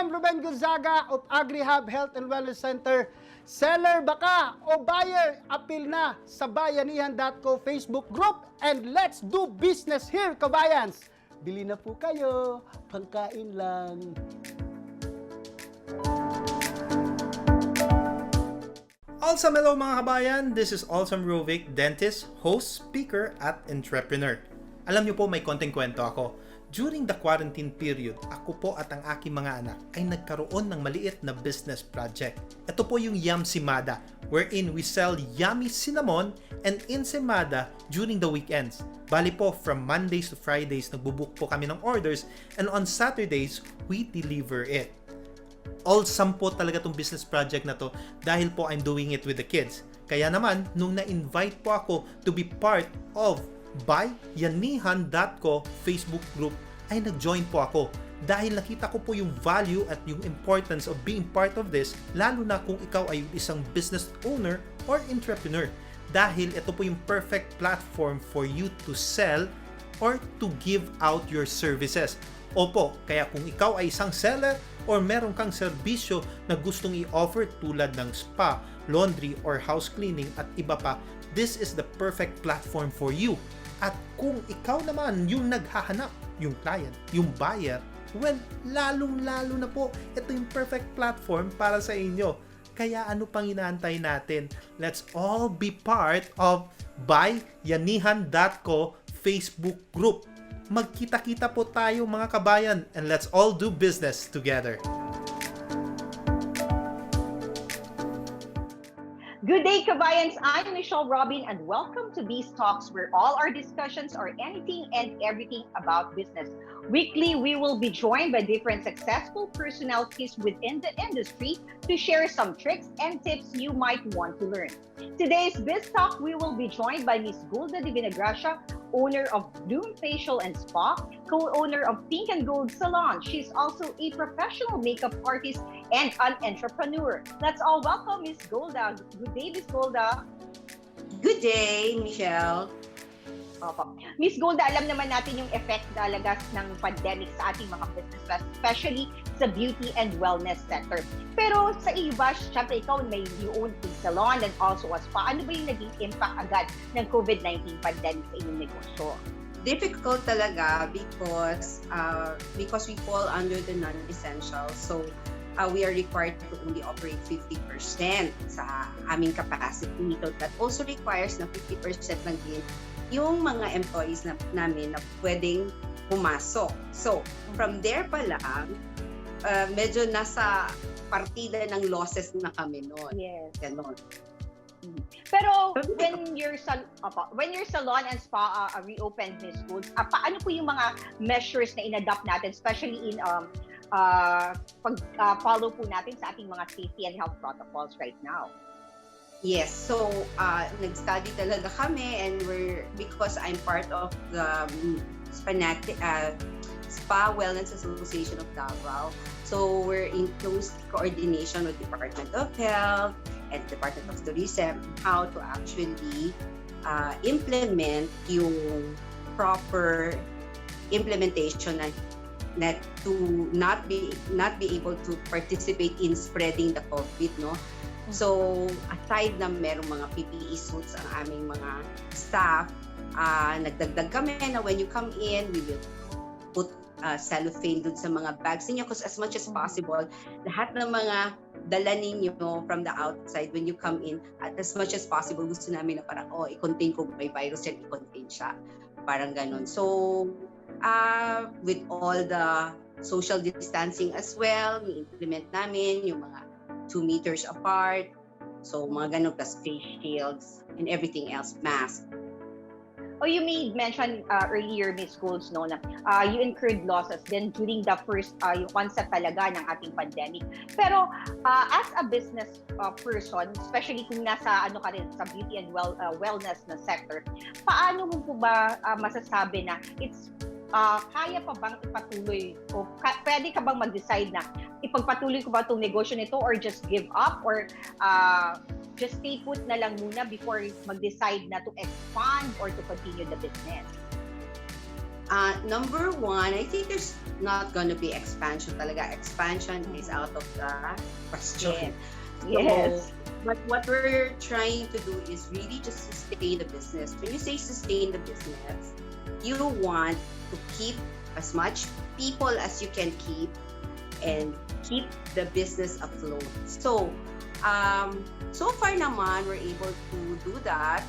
am Ruben Gonzaga of AgriHub Health and Wellness Center. Seller ba ka o buyer? Appeal na sa Buyanihan.co Facebook group and let's do business here, kabayans! Bili na po kayo, pangkain lang. Also, hello mga kabayan, this is Awesome Rovic, dentist, host, speaker, at entrepreneur. Alam niyo po, may konting kwento ako. During the quarantine period, ako po at ang aking mga anak ay nagkaroon ng maliit na business project. Ito po yung Yamsimada, wherein we sell yummy cinnamon and ensaymada during the weekends. Bali po, from Mondays to Fridays, nagbubook po kami ng orders and on Saturdays, we deliver it. Awesome po talaga tong business project na to dahil po I'm doing it with the kids. Kaya naman, nung na-invite po ako to be part of Buyanihan.co Facebook group, ay nag-join po ako dahil nakita ko po yung value at yung importance of being part of this, lalo na kung ikaw ay isang business owner or entrepreneur, dahil ito po yung perfect platform for you to sell or to give out your services. Opo, kaya kung ikaw ay isang seller or meron kang serbisyo na gustong i-offer tulad ng spa, laundry, or house cleaning at iba pa, this is the perfect platform for you. At kung ikaw naman yung naghahanap, yung client, yung buyer, well, lalong-lalo na po, ito yung perfect platform para sa inyo. Kaya ano pang inaantay natin? Let's all be part of Buyanihan.co Facebook group. Magkita-kita po tayo mga kabayan and let's all do business together. Good day, kabayans! I'm Michelle Robin and welcome to these talks where all our discussions are anything and everything about business. Weekly, we will be joined by different successful personalities within the industry to share some tricks and tips you might want to learn. Today's Biz Talk, we will be joined by Miss Golda Divinagracia, owner of Bloom Facial and Spa, co-owner of Pink and Gold Salon. She's also a professional makeup artist and an entrepreneur. Let's all welcome Miss Golda. Good day, Miss Golda. Good day, Michelle. Opo. Miss Golda, alam naman natin yung effect talaga ng pandemic sa ating mga businesses, especially sa beauty and wellness sector. Pero sa iyo ba, syempre ikaw may you own a salon and also a spa. Ano ba yung naging impact agad ng COVID-19 pandemic sa inyong negosyo? Difficult talaga because we fall under the non-essential. So we are required to only operate 50% sa aming capacity. So that also requires na 50% lang din yung mga employees namin na pwedeng pumasok. So, from there pa lang, medyo nasa partida ng losses na kami noon. Yes. Ganon. Pero when your salon and spa reopened, Miss Gold, paano po yung mga measures na in-adapt natin, especially in pag-follow po natin sa ating mga safety and health protocols right now? Yes, so nag-study talaga kami and because I'm part of the Spa Wellness Association of Davao, so we're in close coordination with Department of Health and Department of Tourism how to actually implement yung proper implementation na to not be able to participate in spreading the COVID, no? So, aside na merong mga PPE suits ang aming mga staff, nagdagdag kami na when you come in, we will put cellophane dun sa mga bags ninyo because as much as possible, lahat ng mga dala ninyo from the outside when you come in, at as much as possible, gusto namin na parang, i-contain ko may virus yan, i-contain siya. Parang ganun. So, with all the social distancing as well, i-implement namin yung mga 2 meters apart. So, mga ganun, plus face shields and everything else, mask. You made mention earlier, Miss Golds, no, na you incurred losses then during the first, yung concept talaga ng ating pandemic. Pero as a business person, especially kung nasa ka rin sa beauty and wellness na sector, paano mo po ba masasabi na it's kaya pa bang ipatuloy o pwede ka bang mag-decide na ipagpatuloy ko ba itong negosyo nito or just give up or just stay put na lang muna before mag-decide na to expand or to continue the business? Number one, I think there's not gonna be expansion talaga. Expansion is out of the question. Yes. But what we're trying to do is really just sustain the business. When you say sustain the business, you want to keep as much people as you can keep and keep the business afloat. So, so far naman, we're able to do that.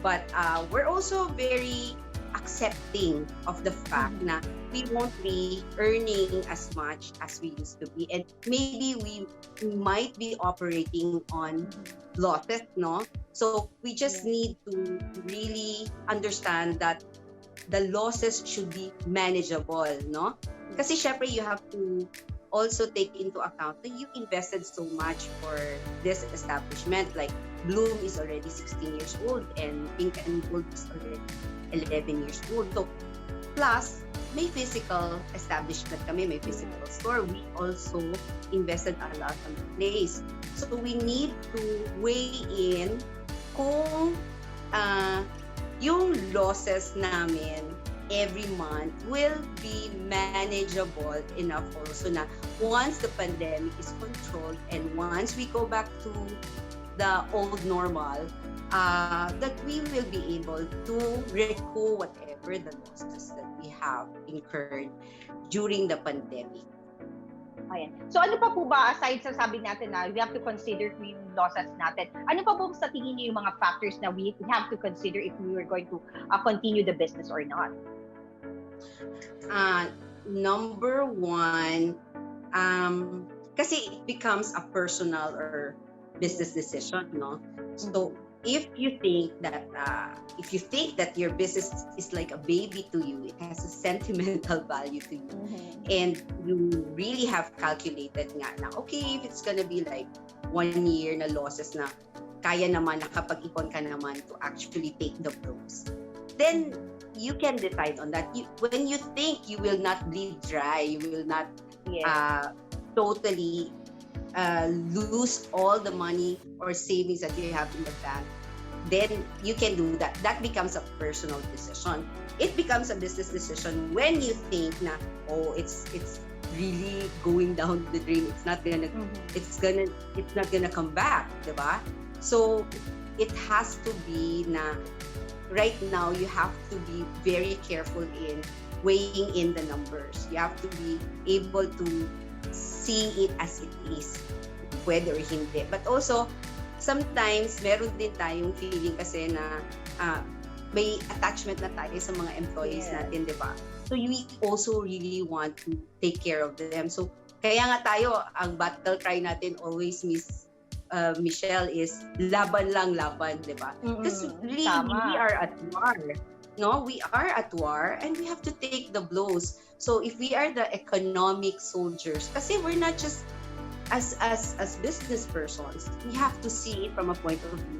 But we're also very accepting of the fact na we won't be earning as much as we used to be, and maybe we might be operating on losses, no? So we just need to really understand that the losses should be manageable, no? Kasi syempre you have to also take into account that you invested so much for this establishment. Like Bloom is already 16 years old and Pink and Gold is already 11 years old. So, plus, may physical establishment kami, may physical store. We also invested a lot on the place. So, we need to weigh in kung yung losses namin every month will be manageable enough also na once the pandemic is controlled and once we go back to the old normal, that we will be able to recoup whatever the losses that we have incurred during the pandemic. Ayan. So ano pa po ba, aside sa sabi natin na we have to consider yung losses natin, ano pa po sa tingin niyo yung mga factors na we have to consider if we were going to continue the business or not? Number one, kasi it becomes a personal or business decision, no? So if you think that your business is like a baby to you, it has a sentimental value to you, and you really have calculated nga na okay, if it's gonna be like 1 year na losses na kaya naman nakapag-ipon ka naman to actually take the blows, then you can decide on that. When you think you will not bleed dry, you will not totally lose all the money or savings that you have in the bank, then you can do that. That becomes a personal decision. It becomes a business decision when you think na it's really going down the drain. It's not gonna come back, diba? So it has to be na right now you have to be very careful in weighing in the numbers. You have to be able to see it as it is, whether or hindi. But also, sometimes meron din tayong feeling kasi na may attachment na tayo sa mga employees natin, di ba? So we also really want to take care of them. So kaya nga tayo, ang battle cry natin always, Miss Michelle, is laban lang laban, di ba? Because really, we are at war. No, we are at war and we have to take the blows. So if we are the economic soldiers, kasi we're not just as business persons, we have to see it from a point of view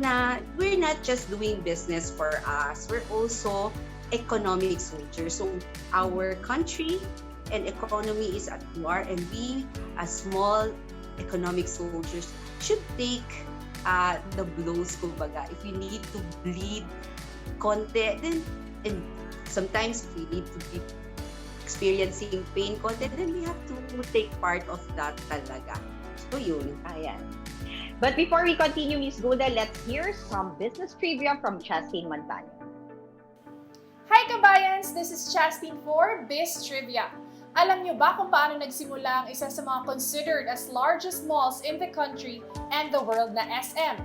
na we're not just doing business for us, we're also economic soldiers. So our country and economy is at war, and we as small economic soldiers should take the blows, kumbaga. If we need to bleed konti, then and sometimes if we need to be experiencing pain konti, then we have to take part of that talaga. So yun. Ayan. But before we continue, Miss Golda, let's hear some business trivia from Chastain Montano. Hi kabayans! This is Chastain for Biz Trivia. Alam niyo ba kung paano nagsimula ang isa sa mga considered as largest malls in the country and the world na SM?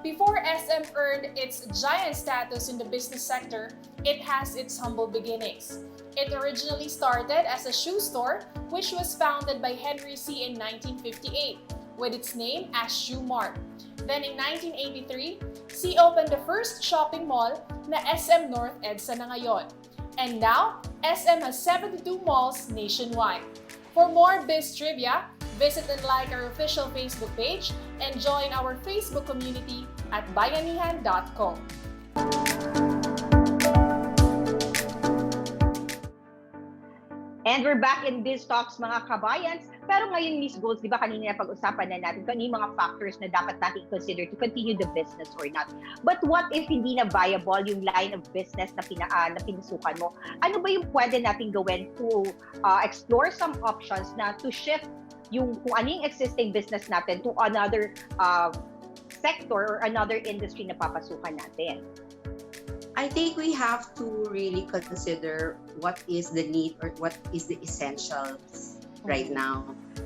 Before SM earned its giant status in the business sector, it has its humble beginnings. It originally started as a shoe store, which was founded by Henry C. in 1958, with its name as Shoe Mart. Then in 1983, C opened the first shopping mall na SM North EDSA na ngayon. And now, SM has 72 malls nationwide. For more biz trivia, visit and like our official Facebook page and join our Facebook community at Buyanihan.com. And we're back in Biz Talks, mga kabayans. Pero ngayon, Miss Golds, di ba kanina pag-usapan na natin kung ano yung mga factors na dapat natin consider to continue the business or not. But what if hindi na viable yung line of business na pinasukan mo? Ano ba yung pwede natin gawin to explore some options na to shift yung kung ano yung existing business natin to another sector or another industry na papasukan natin? I think we have to really consider what is the need or what is the essentials right now.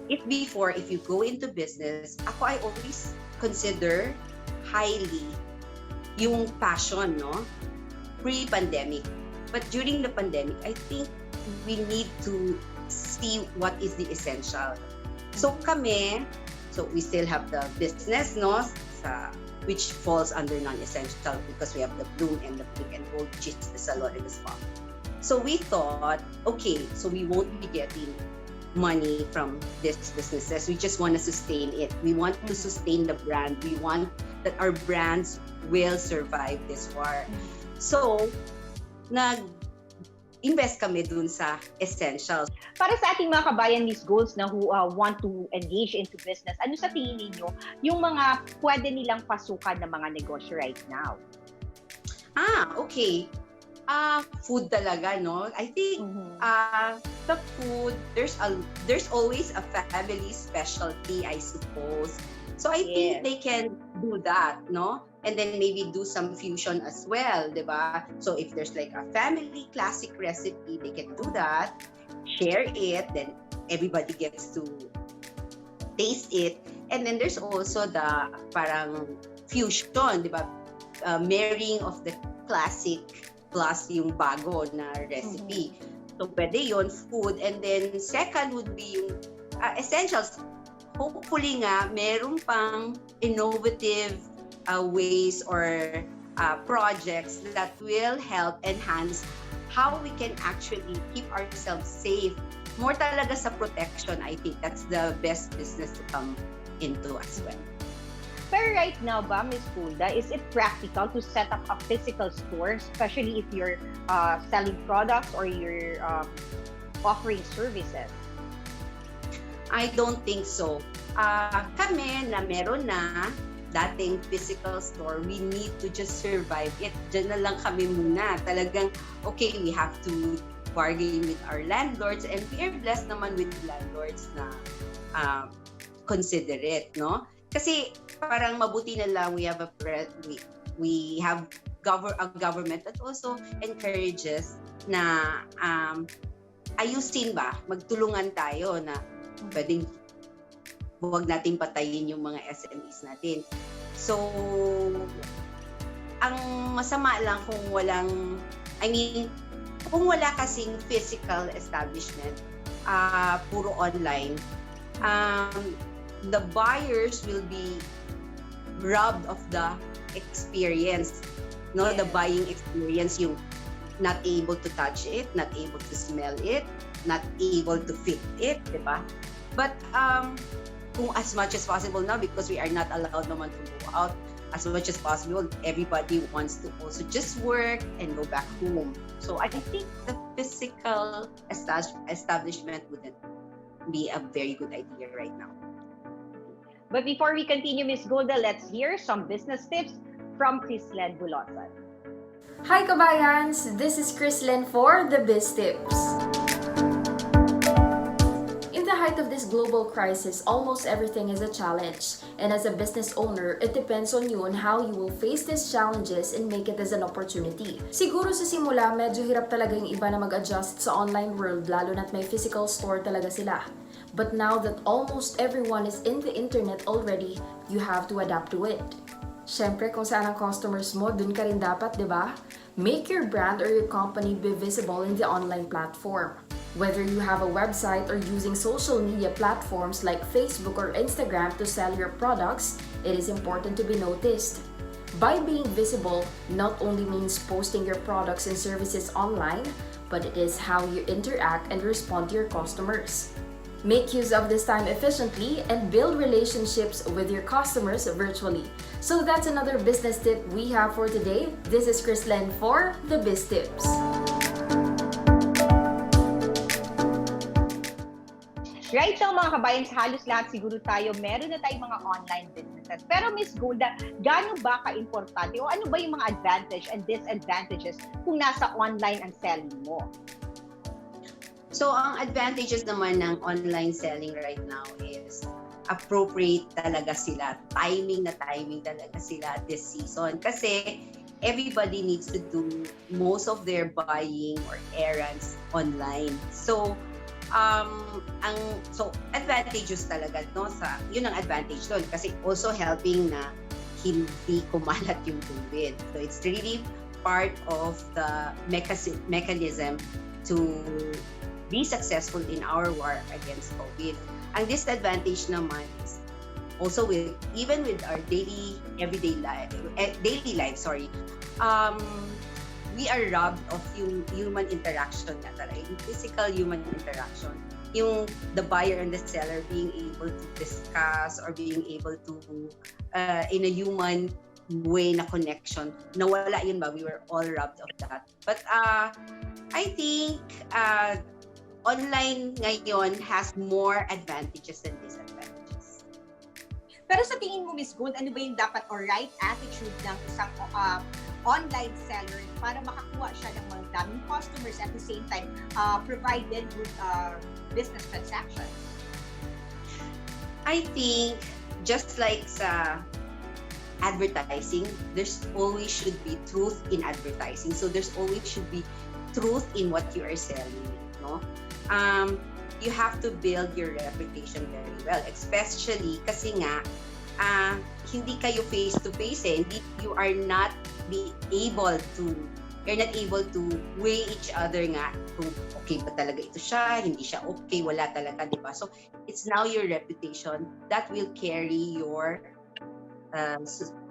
If you go into business, I always consider highly yung passion, no? Pre-pandemic. But during the pandemic, I think we need to see what is the essential. So we still have the business, no? Which falls under non-essential because we have the bloom and the pink and gold, which is the salon and the spa. So we thought, okay, so we won't be getting money from these businesses. We just want to sustain it. We want to sustain the brand. We want that our brands will survive this war. So, nag-invest kami dun sa essentials. Para sa ating mga kabayan, Miss Golds, na who want to engage into business, ano sa tingin ninyo yung mga pwede nilang pasukan ng mga negosyo right now? Okay. Food talaga, no? I think the food, there's always a family specialty, I suppose. So I think they can do that, no? And then maybe do some fusion as well, di ba? So if there's like a family classic recipe, they can do that, share it, then everybody gets to taste it. And then there's also the parang fusion, di ba? Marrying of the classic plus yung bago na recipe. So, pwede yon food. And then, second would be yung essentials. Hopefully nga, meron pang innovative ways or projects that will help enhance how we can actually keep ourselves safe. More talaga sa protection, I think that's the best business to come into as well. Pero right now ba, Ms. Golda, is it practical to set up a physical store, especially if you're selling products or you're offering services? I don't think so. Kami na meron na dating physical store, we need to just survive it. Diyan na lang kami muna. Talagang, okay, we have to bargain with our landlords and we are blessed naman with landlords na considerate, no? Kasi parang mabuti na lang we have a government that also encourages na ayusin ba, magtulungan tayo na pwedeng huwag nating patayin yung mga SMEs natin. So, ang masama lang kung kung wala kasing physical establishment, puro online, the buyers will be robbed of the experience, no? The buying experience, yung not able to touch it, not able to smell it, not able to fit it, di ba? But kung as much as possible now, because we are not allowed naman to go out, as much as possible, everybody wants to also just work and go back home. So I think the physical establishment wouldn't be a very good idea right now. But before we continue, Ms. Golda, let's hear some business tips from Chrislen Bulosan. Hi kabayans! This is Chrislen for The Biz Tips. In the height of this global crisis, almost everything is a challenge. And as a business owner, it depends on you on how you will face these challenges and make it as an opportunity. Siguro sa simula, medyo hirap talaga yung iba na mag-adjust sa online world, lalo na't may physical store talaga sila. But now that almost everyone is in the internet already, you have to adapt to it. Siyempre, kung saan ang customers mo, dun ka rin dapat, di ba? Make your brand or your company be visible in the online platform. Whether you have a website or using social media platforms like Facebook or Instagram to sell your products, it is important to be noticed. By being visible, not only means posting your products and services online, but it is how you interact and respond to your customers. Make use of this time efficiently and build relationships with your customers virtually. So that's another business tip we have for today. This is Chrislen for The Biz Tips. Right now mga kabayans, halos lahat siguro tayo, meron na tayong mga online businesses. Pero Miss Golda, gaano ba ka-importante o ano ba yung mga advantage and disadvantages kung nasa online ang selling mo? So, ang advantages naman ng online selling right now is appropriate talaga sila. Timing talaga sila this season. Kasi everybody needs to do most of their buying or errands online. So, advantageous talaga, no? Yun ang advantage doon. Kasi also helping na hindi kumalat yung COVID. So, it's really part of the mechanism to be successful in our war against COVID. Ang disadvantage naman is also even with our everyday life, we are robbed of yung human interaction na talaga, yung physical human interaction. Yung the buyer and the seller being able to discuss or being able to, in a human way na connection, nawala yun ba? We were all robbed of that. But I think online ngayon has more advantages than disadvantages. Pero sa tingin mo, Miss Gold, ano ba yung dapat or right attitude ng isang online seller para makakuha siya ng mga daming customers at the same time provide them with business transactions? I think just like sa advertising, there's always should be truth in advertising. So there's always should be truth in what you are selling, no? You have to build your reputation very well, especially kasi nga hindi kayo face to face you are not able to weigh each other nga kung okay ba talaga ito siya, hindi siya okay, wala talaga, di ba? So it's now your reputation that will carry your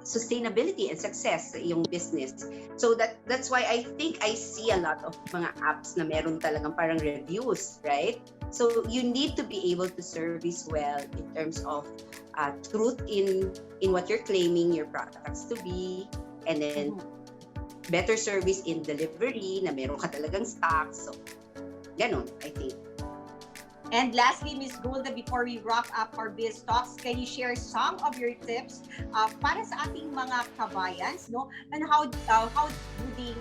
sustainability and success sa iyong business. So that's why I think I see a lot of mga apps na meron talagang parang reviews, right? So you need to be able to service well in terms of truth in what you're claiming your products to be, and then better service in delivery na meron ka talagang stock. So ganun, I think. And lastly, Ms. Golda, before we wrap up our biz talks, can you share some of your tips para sa ating mga kabayans, no? And how do they,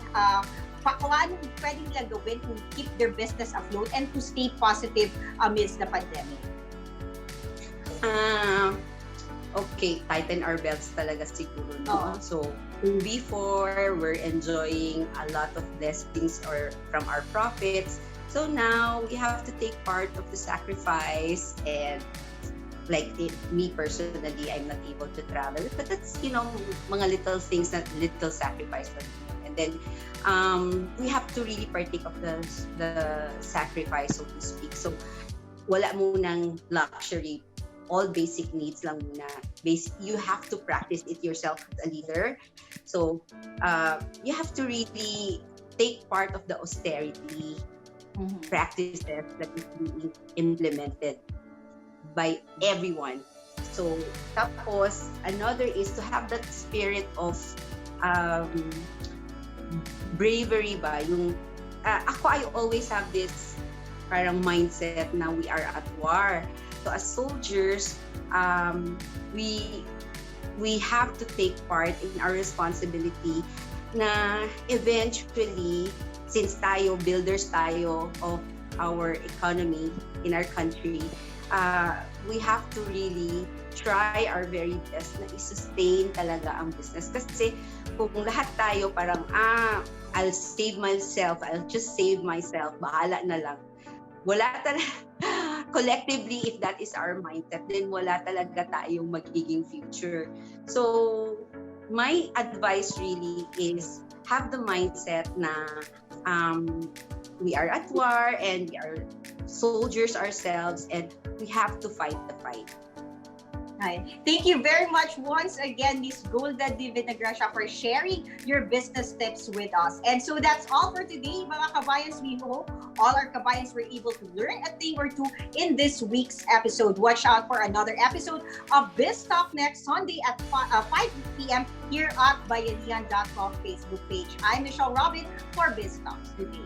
kung anong pwede nila gawin to keep their business afloat and to stay positive amidst the pandemic? Okay, tighten our belts talaga siguro, no? So, before, we're enjoying a lot of blessings from our profits. So now we have to take part of the sacrifice, and like me personally, I'm not able to travel, but that's mga little things, that little sacrifice. And then we have to really partake of the sacrifice, so to speak. So wala munang luxury, all basic needs lang muna. You have to practice it yourself as a leader. So you have to really take part of the austerity practices that is being implemented by everyone. So, tapos, another is to have that spirit of bravery ba? I always have this parang mindset na we are at war. So, as soldiers, we have to take part in our responsibility na eventually, since builders tayo of our economy in our country, we have to really try our very best na i-sustain talaga ang business. Kasi kung lahat tayo parang, I'll save myself, I'll just save myself, bahala na lang. Wala talaga, collectively, if that is our mindset, then wala talaga tayong magiging future. So, my advice really is have the mindset na we are at war and we are soldiers ourselves, and we have to fight the fight. Hi. Thank you very much once again, Ms. Golda Divinagracia, for sharing your business tips with us. And so that's all for today, mga kabayans. We hope all our kabayans were able to learn a thing or two in this week's episode. Watch out for another episode of Biz Talk next Sunday at 5 p.m. here at Buyanihan.com Facebook page. I'm Michelle Robin for Biz Talks Today.